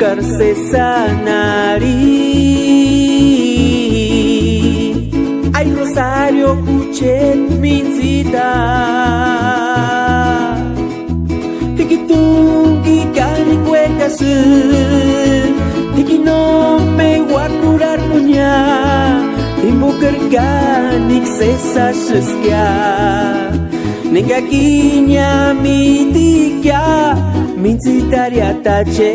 buscarse sanarí. Ay Rosario Juchet mincita Tikitungi kani cuecasu Tiki no me voy a curar puña Invocar ganik sesa sheskia Nengakinya mitikya Mincitaria taches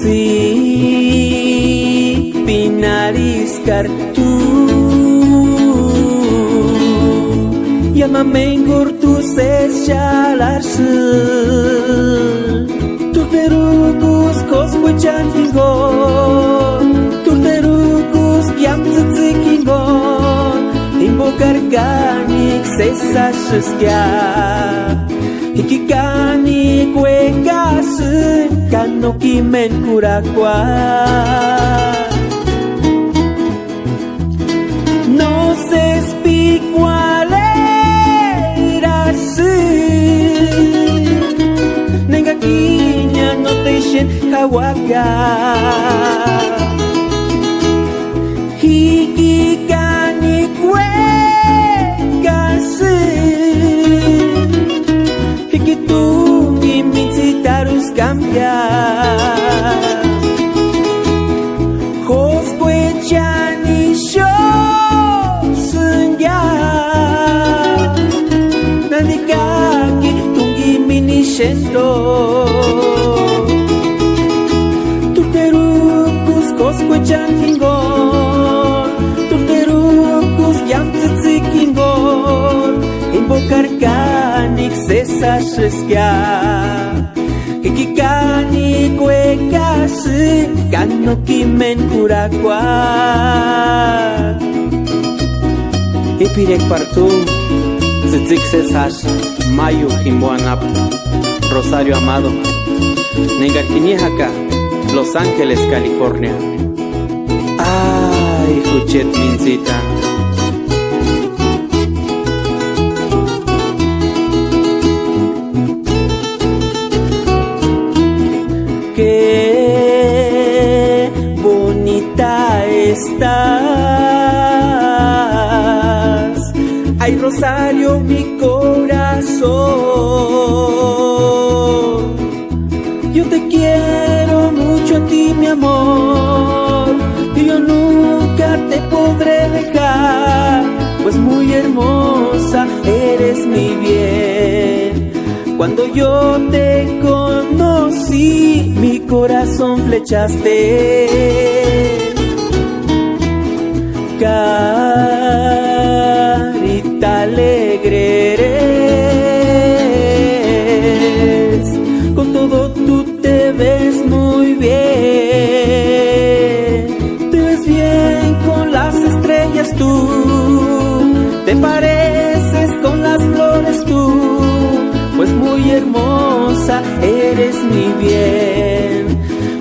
Si pinariscar tú Llámame en corto ses chalarse Turterukus coscuechan kingon Turterukus kiam tzitzikingon Invocar ganik sesa sheskia Hikikani cuecasu Kanoki men curakwa No se speak cuál era Nengakinya no te shen hawaka Hikikani cuecasu Hikitungi mincitarus cambiar Josquechani sho sunya Nanikaki tungi mini shendo Turterukus cosquechan kingon Turterukus yam tzitzikingon Invocar kanik sesa sheskia Kikikani cuecasu Kanoki men curakwa Ipirek partu Tzitzik sesash Mayu Himboanap Rosario Amado Nengarkinihaka Los Ángeles, California. Ay, Juchet mincita Qué bonita estás. Ay Rosario, mi corazón. Yo te quiero mucho a ti, mi amor. Y yo nunca te podré dejar, pues muy hermosa eres mi bien. Cuando yo te conocí, mi corazón flechaste. Carita alegre eres, con todo tú te ves muy bien. Te ves bien con las estrellas tú, te pareces con las flores tú, pues muy hermosa eres mi bien.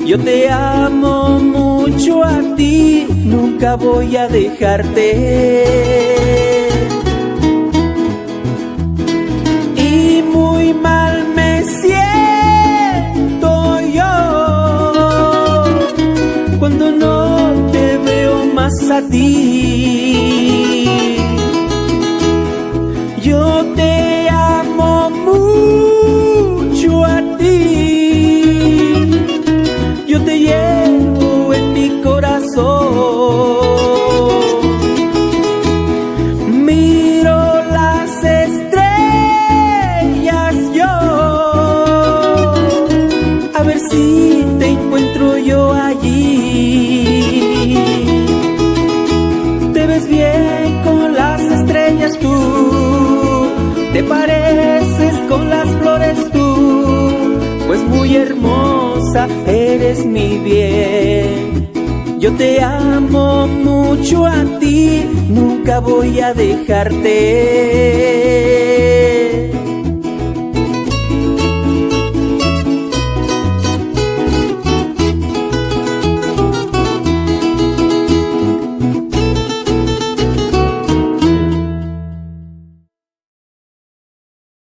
Yo te amo mucho a ti, nunca voy a dejarte. Y muy mal me siento yo cuando no te veo más a ti. Yo te amo mucho a ti, yo te llevo en mi corazón. Miro las estrellas yo, a ver si te encuentro yo allí. Te ves bien con las estrellas tú, te pareces con las flores tú, pues muy hermosa eres mi bien. Yo te amo mucho a ti, nunca voy a dejarte.